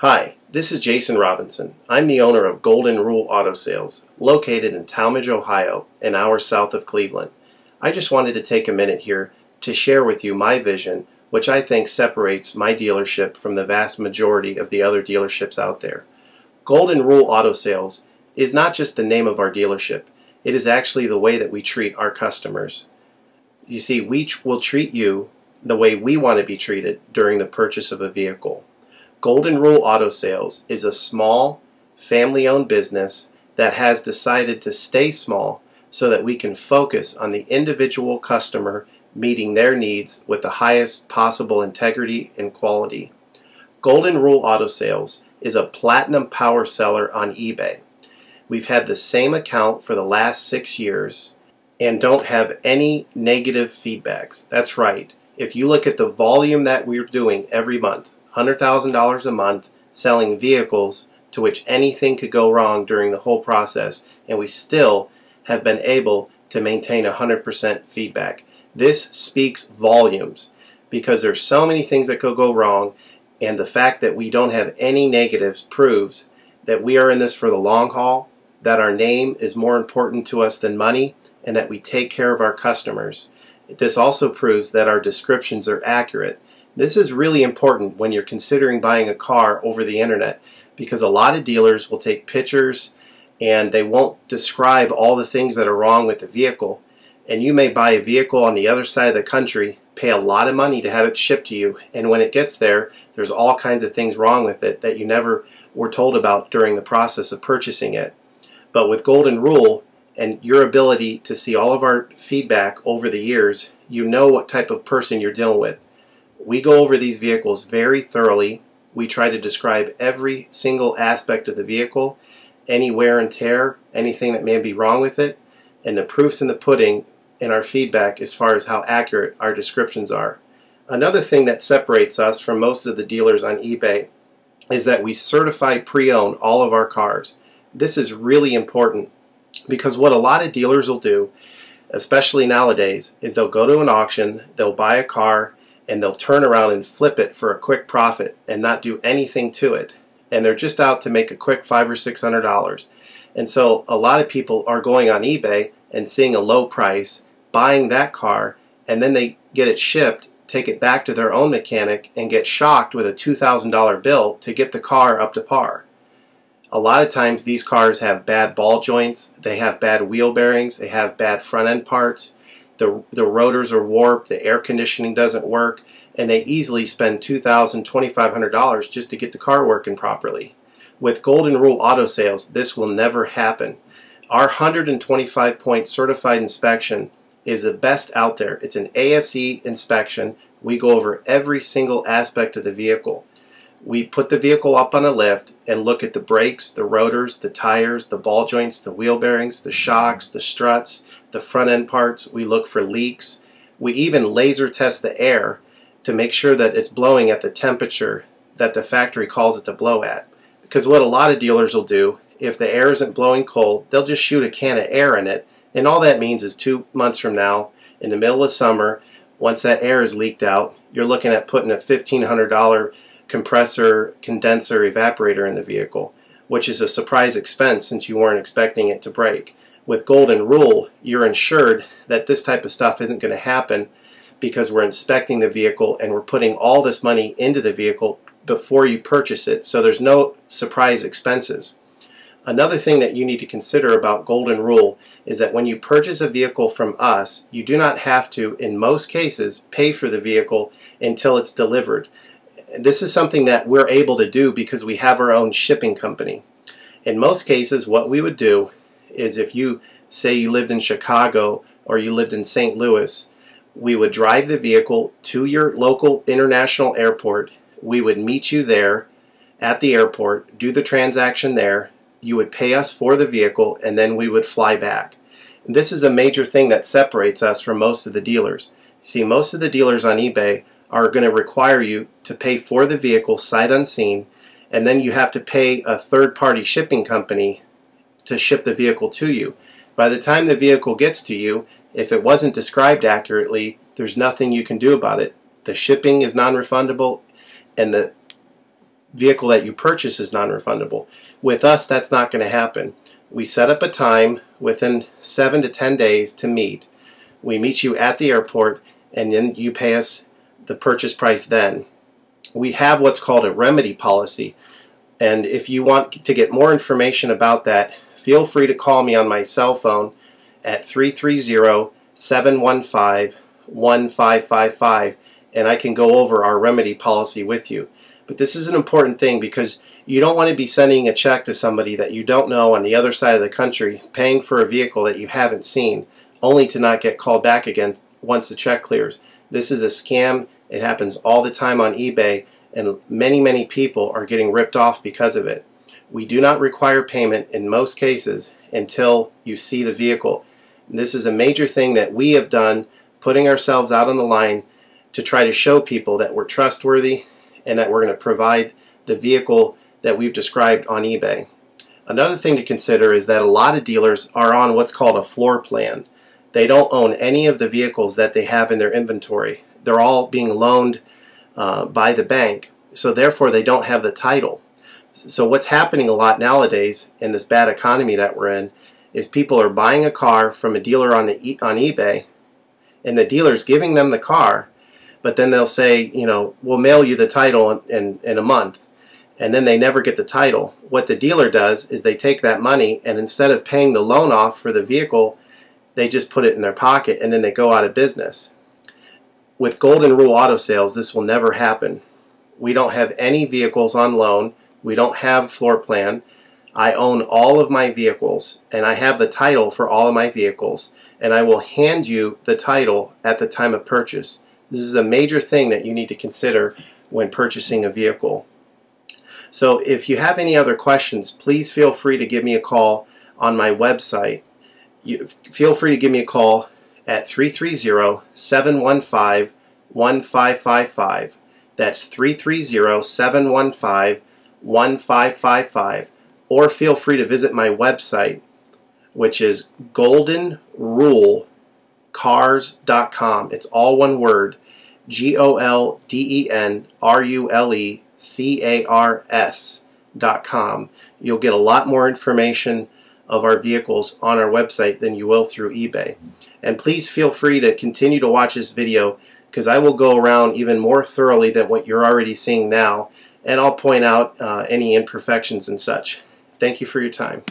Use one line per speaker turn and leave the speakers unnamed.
Hi, this is Jason Robinson. I'm the owner of Golden Rule Auto Sales, located in Tallmadge, Ohio, an hour south of Cleveland. I just wanted to take a minute here to share with you my vision, which I think separates my dealership from the vast majority of the other dealerships out there. Golden Rule Auto Sales is not just the name of our dealership, it is actually the way that we treat our customers. You see, we will treat you the way we want to be treated during the purchase of a vehicle. Golden Rule Auto Sales is a small, family-owned business that has decided to stay small so that we can focus on the individual customer meeting their needs with the highest possible integrity and quality. Golden Rule Auto Sales is a platinum power seller on eBay. We've had the same account for the last 6 years and don't have any negative feedbacks. That's right. If you look at the volume that we're doing every month, $100,000 a month selling vehicles to which anything could go wrong during the whole process, and we still have been able to maintain 100% feedback. This speaks volumes because there's so many things that could go wrong, and the fact that we don't have any negatives proves that we are in this for the long haul, that our name is more important to us than money, and that we take care of our customers. This also proves that our descriptions are accurate. This is really important when you're considering buying a car over the internet, because a lot of dealers will take pictures and they won't describe all the things that are wrong with the vehicle, and you may buy a vehicle on the other side of the country, pay a lot of money to have it shipped to you, and when it gets there, there's all kinds of things wrong with it that you never were told about during the process of purchasing it. But with Golden Rule and your ability to see all of our feedback over the years, you know what type of person you're dealing with. We go over these vehicles very thoroughly. We try to describe every single aspect of the vehicle, any wear and tear, anything that may be wrong with it, and the proof's in the pudding in our feedback as far as how accurate our descriptions are. Another thing that separates us from most of the dealers on eBay is that we certify pre-owned all of our cars. This is really important because what a lot of dealers will do, especially nowadays, is they'll go to an auction, they'll buy a car, and they'll turn around and flip it for a quick profit and not do anything to it. And they're just out to make a quick $500 or $600. And so a lot of people are going on eBay and seeing a low price, buying that car, and then they get it shipped, take it back to their own mechanic, and get shocked with a $2,000 bill to get the car up to par. A lot of times these cars have bad ball joints, they have bad wheel bearings, they have bad front end parts. The rotors are warped, the air conditioning doesn't work, and they easily spend $2,000, $2,500 just to get the car working properly. With Golden Rule Auto Sales, this will never happen. Our 125-point certified inspection is the best out there. It's an ASE inspection. We go over every single aspect of the vehicle. We put the vehicle up on a lift and look at the brakes, the rotors, the tires, the ball joints, the wheel bearings, the shocks, the struts, the front end parts. We look for leaks. We even laser test the air to make sure that it's blowing at the temperature that the factory calls it to blow at. Because what a lot of dealers will do, if the air isn't blowing cold, they'll just shoot a can of air in it, and all that means is 2 months from now, in the middle of summer, once that air is leaked out, you're looking at putting a $1,500 compressor, condenser, evaporator in the vehicle, which is a surprise expense since you weren't expecting it to break. With Golden Rule, you're ensured that this type of stuff isn't going to happen because we're inspecting the vehicle and we're putting all this money into the vehicle before you purchase it, so there's no surprise expenses. Another thing that you need to consider about Golden Rule is that when you purchase a vehicle from us, you do not have to, in most cases, pay for the vehicle until it's delivered. This is something that we're able to do because we have our own shipping company. In most cases, what we would do is, if you say you lived in Chicago or you lived in St. Louis, we would drive the vehicle to your local international airport. We would meet you there at the airport, do the transaction there. You would pay us for the vehicle, and then we would fly back. And this is a major thing that separates us from most of the dealers. See, most of the dealers on eBay are going to require you to pay for the vehicle sight unseen, and then you have to pay a third-party shipping company to ship the vehicle to you. By the time the vehicle gets to you, if it wasn't described accurately, there's nothing you can do about it. The shipping is non-refundable, and vehicle that you purchase is non-refundable. With us, that's not going to happen. We set up a time within 7 to 10 days to meet. We meet you at the airport, and then you pay us the purchase price then. We have what's called a remedy policy, and if you want to get more information about that, feel free to call me on my cell phone at 330-715-1555, and I can go over our remedy policy with you. But this is an important thing because you don't want to be sending a check to somebody that you don't know on the other side of the country, paying for a vehicle that you haven't seen, only to not get called back again once the check clears. This is a scam. It happens all the time on eBay, and many people are getting ripped off because of it. We do not require payment in most cases until you see the vehicle. This is a major thing that we have done, putting ourselves out on the line to try to show people that we're trustworthy and that we're going to provide the vehicle that we've described on eBay. Another thing to consider is that a lot of dealers are on what's called a floor plan. They don't own any of the vehicles that they have in their inventory. They're all being loaned by the bank, so therefore they don't have the title. So what's happening a lot nowadays in this bad economy that we're in is people are buying a car from a dealer on eBay, and the dealer's giving them the car, but then they'll say, you know, we'll mail you the title in a month, and then they never get the title. What the dealer does is they take that money, and instead of paying the loan off for the vehicle, they just put it in their pocket, and then they go out of business. With Golden Rule Auto Sales, this will never happen. We don't have any vehicles on loan. We don't have floor plan. I own all of my vehicles, and I have the title for all of my vehicles, and I will hand you the title at the time of purchase. This is a major thing that you need to consider when purchasing a vehicle. So if you have any other questions, please feel free to give me a call on my website. Feel free to give me a call at 330-715-1555. That's 330-715-1555. Or feel free to visit my website, which is goldenrulecars.com. It's all one word, goldenrulecars.com. You'll get a lot more information of our vehicles on our website than you will through eBay. And please feel free to continue to watch this video, because I will go around even more thoroughly than what you're already seeing now, and I'll point out any imperfections and such. Thank you for your time.